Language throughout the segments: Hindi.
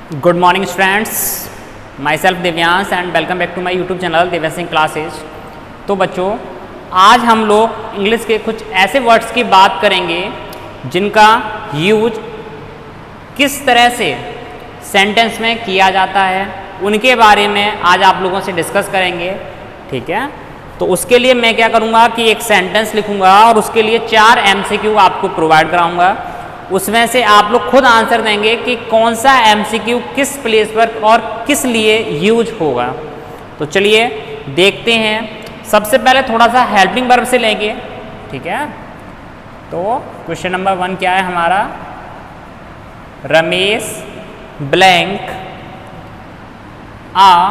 Good morning students, myself Divyansh and welcome back to my YouTube channel Divya Singh classes. तो बच्चों, आज हम लोग इंग्लिश के कुछ ऐसे वर्ड्स की बात करेंगे जिनका यूज किस तरह से सेंटेंस में किया जाता है, उनके बारे में आज आप लोगों से डिस्कस करेंगे। ठीक है, तो उसके लिए मैं क्या करूँगा कि एक सेंटेंस लिखूँगा और उसके लिए 4 MCQ आपको प्रोवाइड कराऊँगा। उसमें से आप लोग खुद आंसर देंगे कि कौन सा MCQ किस प्लेस पर और किस लिए यूज होगा। तो चलिए देखते हैं। सबसे पहले थोड़ा सा हेल्पिंग वर्ब से लेंगे। ठीक है, तो क्वेश्चन नंबर 1 क्या है हमारा? रमेश ब्लैंक आ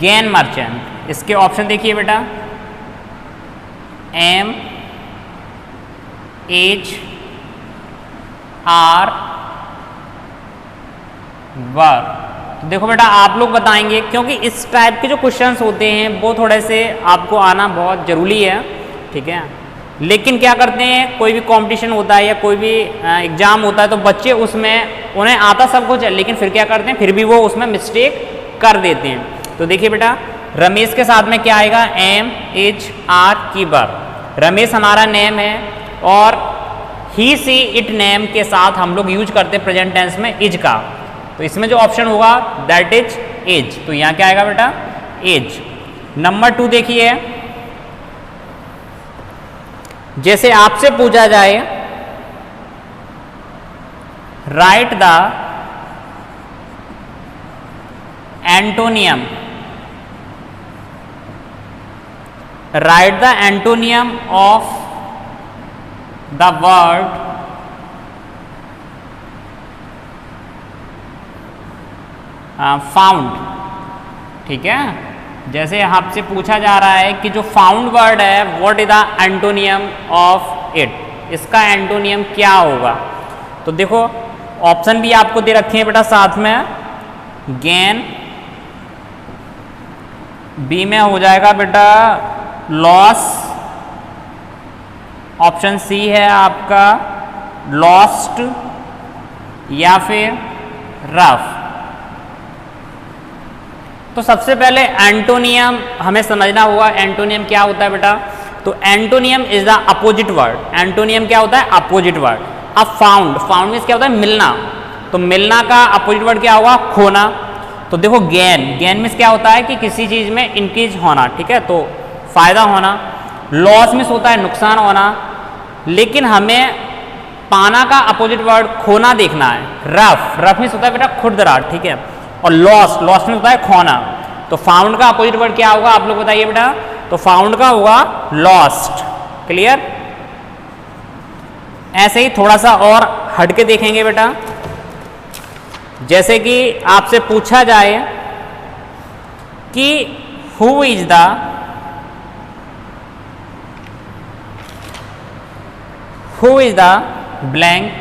गेन मर्चेंट। इसके ऑप्शन देखिए बेटा, M H R वर्ब। तो देखो बेटा, आप लोग बताएंगे क्योंकि इस टाइप के जो क्वेश्चंस होते हैं वो थोड़े से आपको आना बहुत ज़रूरी है। ठीक है, लेकिन क्या करते हैं, कोई भी कंपटीशन होता है या कोई भी एग्ज़ाम होता है तो बच्चे उसमें उन्हें आता सब कुछ है, लेकिन फिर क्या करते हैं, फिर भी वो उसमें मिस्टेक कर देते हैं। तो देखिए बेटा, रमेश के साथ में क्या आएगा? M H R की वर्ब। रमेश हमारा नेम है और ही सी इट नेम के साथ हम लोग यूज करते हैं प्रेजेंट टेंस में इज का। तो इसमें जो ऑप्शन होगा दैट इज एज। तो यहाँ क्या आएगा बेटा? एज। नंबर 2 देखिए, जैसे आपसे पूछा जाए right the antonym, write the antonym of the word found। ठीक है, जैसे आपसे पूछा जा रहा है कि जो फाउंड वर्ड है what is the antonym of it, इसका एंटोनियम क्या होगा? तो देखो ऑप्शन भी आपको दे रखे हैं बेटा साथ में। गेन, बी में हो जाएगा बेटा लॉस, ऑप्शन सी है आपका लॉस्ट, या फिर रफ। तो सबसे पहले एंटोनियम हमें समझना होगा। एंटोनियम क्या होता है बेटा? तो antonym is the opposite word. Antonym क्या होता है? Opposite word. अब फाउंड, फाउंड मीन्स क्या होता है? मिलना। तो मिलना का अपोजिट वर्ड क्या होगा? खोना। तो देखो गेन, गेन मीन्स क्या होता है कि किसी चीज में इंक्रीज होना। ठीक है, तो फायदा होना। लॉस मीन्स होता है नुकसान होना, लेकिन हमें पाना का अपोजिट वर्ड खोना देखना है। रफ, रफ मीन्स होता है बेटा खुरदरार। ठीक है, और लॉस, लॉस मीन्स होता है खोना। तो फाउंड का अपोजिट वर्ड क्या होगा आप लोग बताइए बेटा? तो फाउंड का होगा लॉस्ट। क्लियर? ऐसे ही थोड़ा सा और हटके देखेंगे बेटा। जैसे कि आपसे पूछा जाए कि who is the blank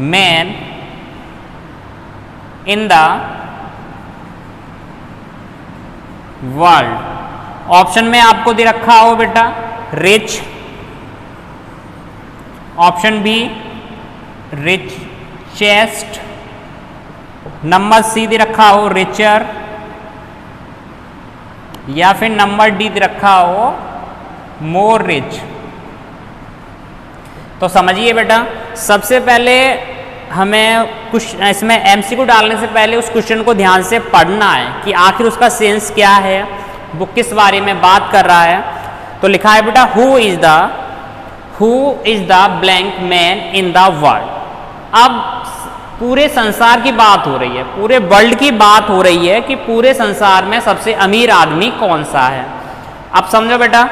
man in the world। Option में आपको दे रखा हो बेटा rich, option B richest, number C दे रखा हो रिचर, या फिर नंबर डी दे रखा हो मोर रिच। तो समझिए बेटा, सबसे पहले हमें कुछ इसमें MCQ डालने से पहले उस क्वेश्चन को ध्यान से पढ़ना है कि आखिर उसका सेंस क्या है, वो किस बारे में बात कर रहा है। तो लिखा है बेटा who is the blank man in the world. अब पूरे संसार की बात हो रही है, पूरे वर्ल्ड की बात हो रही है कि पूरे संसार में सबसे अमीर आदमी कौन सा है। अब समझो बेटा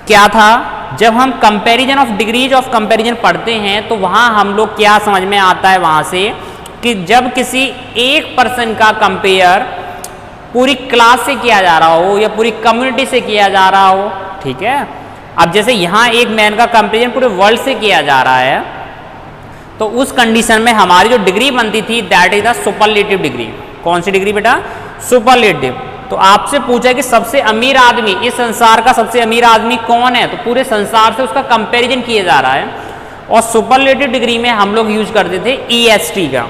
क्या था, जब हम comparison of degrees of comparison पढ़ते हैं तो वहाँ हम लोग क्या समझ में आता है वहाँ से कि जब किसी एक पर्सन का कंपेयर पूरी क्लास से किया जा रहा हो या पूरी कम्युनिटी से किया जा रहा हो। ठीक है, अब जैसे यहाँ एक मैन का कंपेरिजन पूरे वर्ल्ड से किया जा रहा है, तो उस कंडीशन में हमारी जो डिग्री बनती थी that is the superlative degree. कौन सी डिग्री बेटा? सुपरलेटिव। तो आपसे पूछा कि सबसे अमीर आदमी, इस संसार का सबसे अमीर आदमी कौन है, तो पूरे संसार से उसका कंपैरिजन किया जा रहा है। और सुपरलेटिव डिग्री में हम लोग यूज करते थे EST का,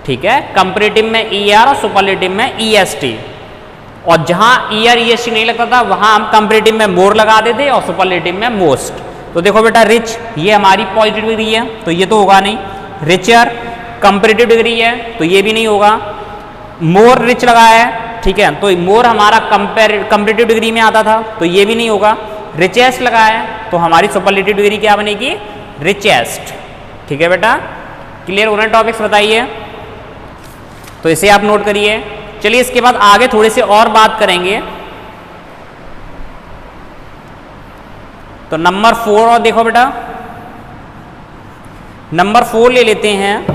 ठीक है। कंपैरेटिव में ER और सुपरलेटिव में EST, और जहां ER EST नहीं लगता था वहां हम कंपैरेटिव में मोर लगा देते और सुपरलेटिव में मोस्ट। तो देखो बेटा रिच ये हमारी पॉजिटिव डिग्री है तो ये तो होगा नहीं, रिचर कंपैरेटिव डिग्री है तो ये भी नहीं होगा, मोर रिच लगा है, ठीक है, तो मोर हमारा कंपैरेटिव डिग्री में आता था तो ये भी नहीं होगा, रिचेस्ट लगा है तो हमारी सुपरलेटिव डिग्री क्या बनेगी, रिचेस्ट, ठीक है बेटा। क्लियर हो रहे हैं टॉपिक्स, बताइए। तो इसे आप नोट करिए। चलिए इसके बाद आगे थोड़ी सी और बात करेंगे। तो नंबर 4 और देखो बेटा, नंबर 4 ले लेते हैं।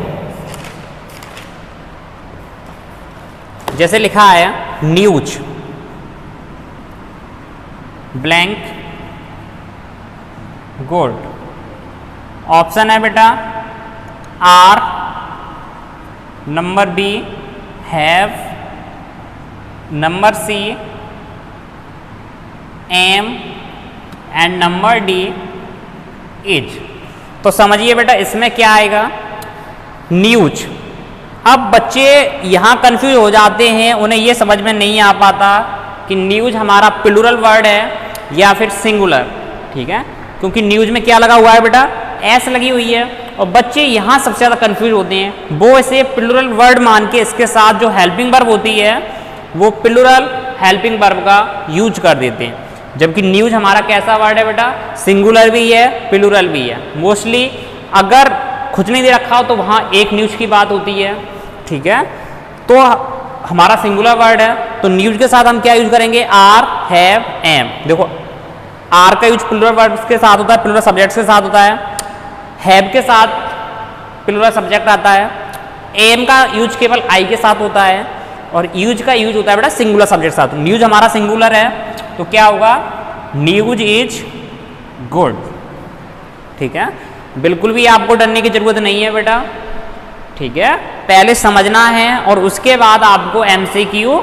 जैसे लिखा है न्यूज ब्लैंक गुड। ऑप्शन है बेटा are, number B have, number C am and number D is. तो समझिए बेटा इसमें क्या आएगा, न्यूज। अब बच्चे यहाँ कंफ्यूज हो जाते हैं, उन्हें ये समझ में नहीं आ पाता कि न्यूज हमारा प्लूरल वर्ड है या फिर सिंगुलर, ठीक है, क्योंकि न्यूज में क्या लगा हुआ है बेटा, एस लगी हुई है, और बच्चे यहाँ सबसे ज़्यादा कंफ्यूज होते हैं। वो इसे प्लूरल वर्ड मान के इसके साथ जो हेल्पिंग वर्ब होती है वो प्लूरल हेल्पिंग वर्ब का यूज कर देते हैं, जबकि न्यूज हमारा कैसा वर्ड है बेटा, सिंगुलर भी है प्लूरल भी है। मोस्टली अगर कुछ नहीं दे रखा हो तो वहाँ एक न्यूज की बात होती है, ठीक है, तो हमारा सिंगुलर वर्ड है तो न्यूज के साथ हम क्या यूज करेंगे, आर, हैव, एम। देखो आर का यूज प्लूरल वर्ब्स के साथ होता है, प्लूरल सब्जेक्ट्स के साथ होता है, हैव के साथ प्लूरल सब्जेक्ट आता है, एम का यूज केवल आई के साथ होता है, और यूज का यूज होता है बेटा सिंगुलर सब्जेक्ट के साथ। न्यूज हमारा सिंगुलर है तो क्या होगा, न्यूज इज गुड, ठीक है। बिल्कुल भी आपको डरने की जरूरत नहीं है बेटा, ठीक है, पहले समझना है और उसके बाद आपको MCQ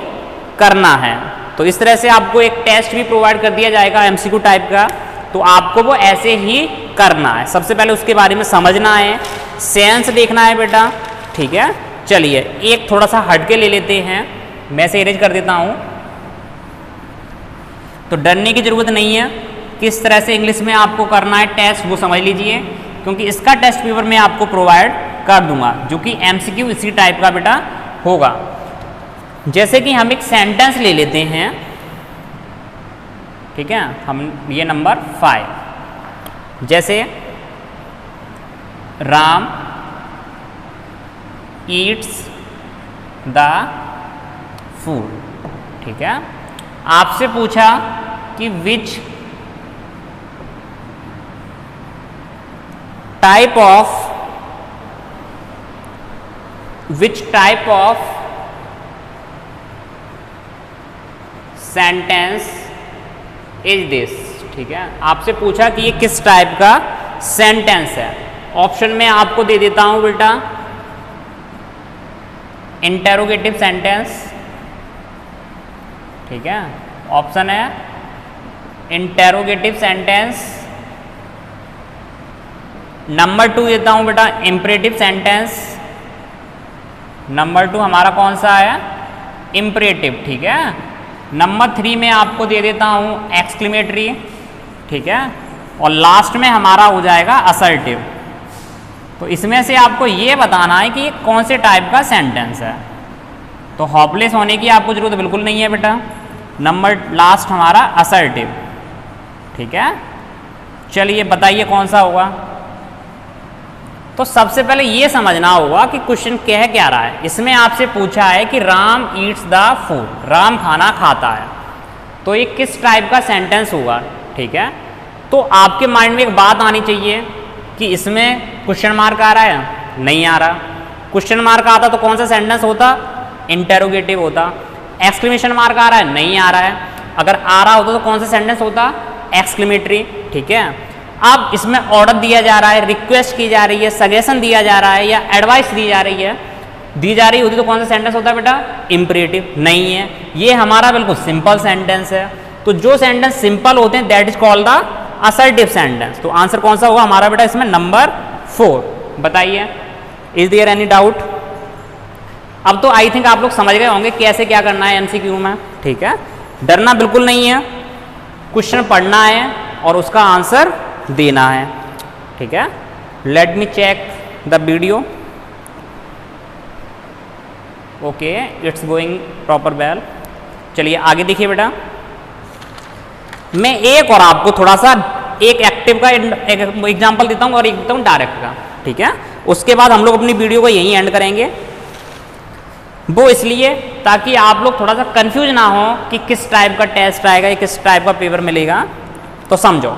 करना है। तो इस तरह से आपको एक टेस्ट भी प्रोवाइड कर दिया जाएगा MCQ टाइप का, तो आपको वो ऐसे ही करना है। सबसे पहले उसके बारे में समझना है, सेंस देखना है बेटा, ठीक है। चलिए एक थोड़ा सा हटके ले लेते हैं, मैं से अरेंज कर देता हूँ। तो डरने की जरूरत नहीं है, किस तरह से इंग्लिश में आपको करना है टेस्ट वो समझ लीजिए, क्योंकि इसका टेस्ट पेपर मैं आपको प्रोवाइड कर दूंगा जो कि MCQ इसी टाइप का बेटा होगा। जैसे कि हम एक सेंटेंस ले लेते हैं, ठीक है, हम ये नंबर 5, जैसे राम ईट्स द फूड, ठीक है। आपसे पूछा कि which type of sentence is this, ठीक है। आपसे पूछा कि ये किस टाइप का सेंटेंस है। ऑप्शन में आपको दे देता हूं बेटा इंटेरोगेटिव सेंटेंस, ठीक है, ऑप्शन है इंटेरोगेटिव सेंटेंस। नंबर 2 देता हूं बेटा इंपरेटिव सेंटेंस। नंबर 2 हमारा कौन सा है, इंपरेटिव, ठीक है। नंबर 3 में आपको दे देता हूं एक्सक्लेमेटरी, ठीक है, और लास्ट में हमारा हो जाएगा असर्टिव। तो इसमें से आपको ये बताना है कि ये कौन से टाइप का सेंटेंस है। तो होपलेस होने की आपको जरूरत बिल्कुल नहीं है बेटा। नंबर लास्ट हमारा असर्टिव, ठीक है। चलिए बताइए कौन सा होगा। तो सबसे पहले ये समझना होगा कि क्वेश्चन कह क्या रहा है। इसमें आपसे पूछा है कि Ram eats the food, Ram खाना खाता है, तो ये किस टाइप का सेंटेंस होगा, ठीक है। तो आपके माइंड में एक बात आनी चाहिए कि इसमें क्वेश्चन मार्क आ रहा है, नहीं आ रहा। क्वेश्चन मार्क आता तो कौन सा सेंटेंस होता, इंटेरोगेटिव होता। एक्सक्लेमेशन मार्क आ रहा है, नहीं आ रहा है। अगर आ रहा होता तो कौन सा सेंटेंस होता, एक्सक्लेमेटरी, ठीक है। अब इसमें ऑर्डर दिया जा रहा है, रिक्वेस्ट की जा रही है, सजेशन दिया जा रहा है या एडवाइस दी जा रही है, दी जा रही होती तो कौन सा सेंटेंस होता है बेटा, इंपरेटिव। नहीं है, ये हमारा बिल्कुल सिंपल सेंटेंस है। तो जो सेंटेंस सिंपल होते हैं that is called the assertive sentence. तो आंसर कौन सा होगा हमारा बेटा इसमें? नंबर 4। बताइए, इज देयर एनी डाउट? अब तो आई थिंक आप लोग समझ गए होंगे कैसे क्या करना है एमसीक्यू में। ठीक है, डरना बिल्कुल नहीं है, क्वेश्चन पढ़ना है और उसका आंसर देना है। ठीक है, let me check the video. Okay, it's going proper well. चलिए आगे देखिए बेटा, मैं एक और आपको थोड़ा सा एक एक्टिव का एग्जांपल देता हूँ और एक देता हूँ डायरेक्ट का। ठीक है, उसके बाद हम लोग अपनी वीडियो को यहीं एंड करेंगे। वो इसलिए ताकि आप लोग थोड़ा सा कंफ्यूज ना हो कि किस टाइप का टेस्ट आएगा या किस टाइप का पेपर मिलेगा। तो समझो,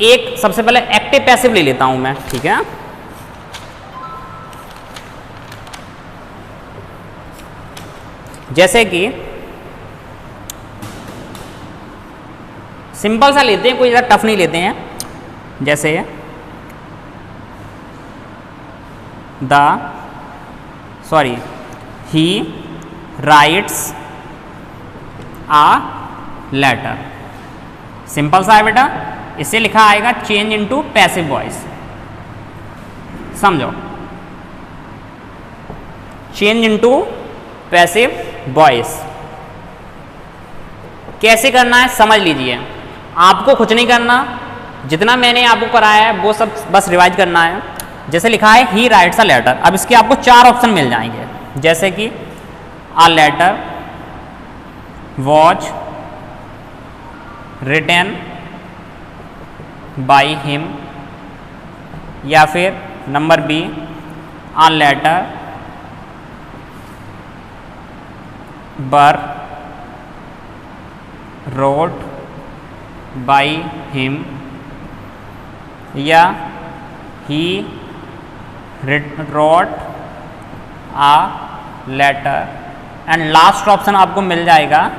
एक सबसे पहले एक्टिव पैसिव ले लेता हूं मैं। ठीक है, जैसे कि सिंपल सा लेते हैं, कोई ज़्यादा टफ नहीं लेते हैं। जैसे ही राइट्स आ लेटर। सिंपल सा है बेटा, इससे लिखा आएगा चेंज इनटू पैसिव वॉइस। समझो, चेंज इनटू पैसिव वॉइस कैसे करना है समझ लीजिए। आपको कुछ नहीं करना, जितना मैंने आपको कराया है वो सब बस रिवाइज करना है। जैसे लिखा है ही राइट्स अ लेटर, अब इसके आपको 4 ऑप्शन मिल जाएंगे। जैसे कि a letter was written by him, या फिर number B a letter were wrote by him, या he wrote a letter. And last option आपको मिल जाएगा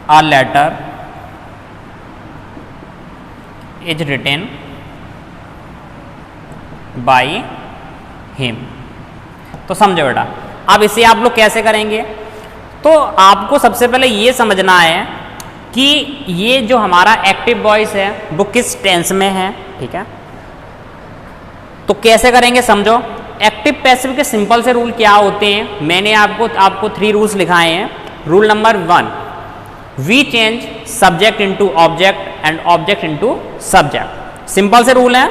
a letter is written by him. तो समझो बेटा, अब इसे आप लोग कैसे करेंगे? तो आपको सबसे पहले ये समझना है कि ये जो हमारा एक्टिव वॉइस है वो किस टेंस में है। ठीक है, तो कैसे करेंगे समझो। एक्टिव पैसिव के सिंपल से रूल क्या होते हैं, मैंने आपको 3 रूल्स लिखाए हैं। Rule number 1, we change subject into object and object into subject. Simple से रूल है।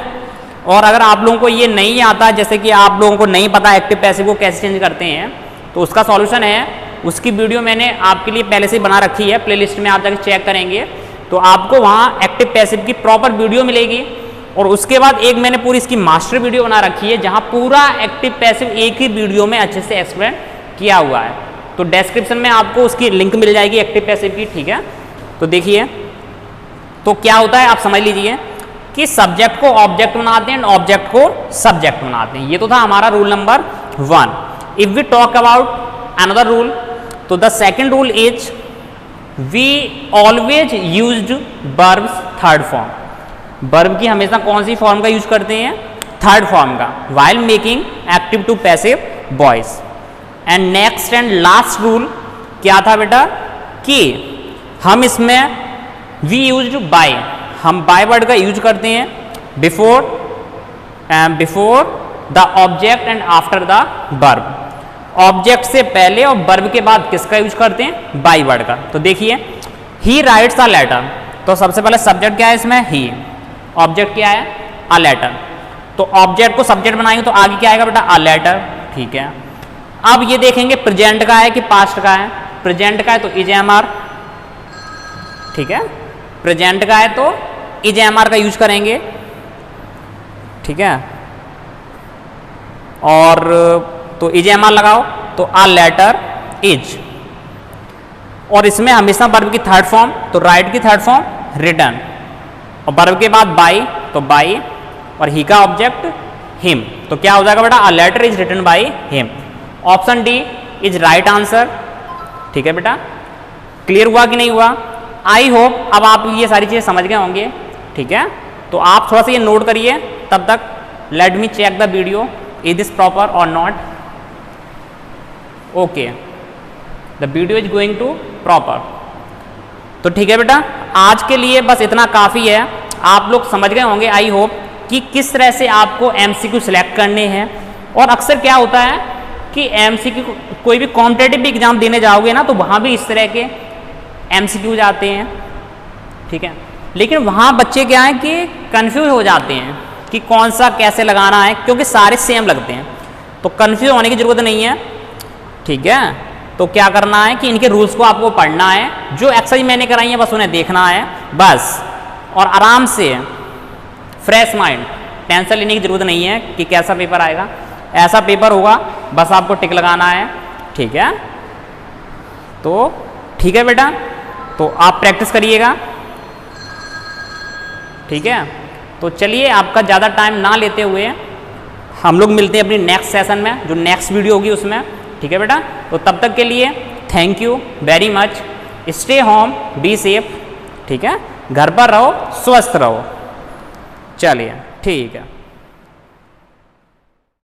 और अगर आप लोगों को ये नहीं आता, जैसे कि आप लोगों को नहीं पता एक्टिव पैसिव को कैसे चेंज करते हैं, तो उसका सॉल्यूशन है, उसकी वीडियो मैंने आपके लिए पहले से ही बना रखी है। प्लेलिस्ट में आप जाकर चेक करेंगे तो आपको वहाँ एक्टिव पैसिव की प्रॉपर वीडियो मिलेगी। और उसके बाद एक मैंने पूरी इसकी मास्टर वीडियो बना रखी है जहाँ पूरा एक्टिव पैसिव एक ही वीडियो में अच्छे से एक्सप्लेन किया हुआ है। तो डिस्क्रिप्शन में आपको उसकी लिंक मिल जाएगी एक्टिव पैसिव की। ठीक है, तो देखिए, तो क्या होता है आप समझ लीजिए कि सब्जेक्ट को ऑब्जेक्ट बनाते हैं, ऑब्जेक्ट को सब्जेक्ट बनाते हैं। ये तो था हमारा rule number 1। If we talk about another rule, तो the second rule is we always used verbs third form. Verb की हमेशा कौन सी फॉर्म का यूज करते हैं? थर्ड फॉर्म का, while making active to passive voice. And next and last rule क्या था बेटा कि हम इसमें वी यूज्ड बाय, हम बाय वर्ड का यूज करते हैं before the object and after the verb. Object से पहले और वर्ब के बाद किसका यूज करते हैं? बाय वर्ड का। तो देखिए, ही राइट्स अ लेटर, तो सबसे पहले सब्जेक्ट क्या है इसमें? ही। ऑब्जेक्ट क्या है? A letter. तो ऑब्जेक्ट को सब्जेक्ट बनाएंगे तो आगे क्या आएगा बेटा? A letter. ठीक है, अब ये देखेंगे प्रेजेंट का है कि पास्ट का है। प्रेजेंट का है तो इज एम आर। ठीक है, प्रेजेंट का है तो इज एम आर का यूज करेंगे। ठीक है, और तो इज एम आर लगाओ तो अ लेटर इज। और इसमें हमेशा वर्ब की थर्ड फॉर्म, तो राइट की थर्ड फॉर्म रिटन, और वर्ब के बाद बाय तो बाय, और ही का ऑब्जेक्ट हिम। तो क्या हो जाएगा बेटा? A letter is written by him. Option D is right answer. ठीक है बेटा, क्लियर हुआ कि नहीं हुआ? आई होप अब आप ये सारी चीज़ें समझ गए होंगे। ठीक है, तो आप थोड़ा सा ये नोट करिए, तब तक let me check the video, is this proper और not? Okay, the video is going to proper. तो ठीक है बेटा, आज के लिए बस इतना काफ़ी है। आप लोग समझ गए होंगे आई होप कि किस तरह से आपको MCQ सिलेक्ट करने हैं। और अक्सर क्या होता है कि MCQ कोई भी कॉम्पिटेटिव भी एग्जाम देने जाओगे ना तो वहाँ भी इस तरह के MCQ जाते हैं, ठीक है। लेकिन वहाँ बच्चे क्या है कि कंफ्यूज हो जाते हैं कि कौन सा कैसे लगाना है, क्योंकि सारे सेम लगते हैं। तो कंफ्यूज होने की ज़रूरत नहीं है, ठीक है। तो क्या करना है कि इनके रूल्स को आपको पढ़ना है, जो एक्सरसाइज मैंने कराई है बस उन्हें देखना है बस, और आराम से फ्रेश माइंड, टेंशन लेने की ज़रूरत नहीं है कि कैसा पेपर आएगा। ऐसा पेपर होगा, बस आपको टिक लगाना है, ठीक है। तो ठीक है बेटा, तो आप प्रैक्टिस करिएगा, ठीक है। तो चलिए आपका ज़्यादा टाइम ना लेते हुए हम लोग मिलते हैं अपनी नेक्स्ट सेशन में, जो नेक्स्ट वीडियो होगी उसमें, ठीक है बेटा। तो तब तक के लिए thank you very much, stay home, be safe, ठीक है। घर पर रहो, स्वस्थ रहो, चलिए ठीक है।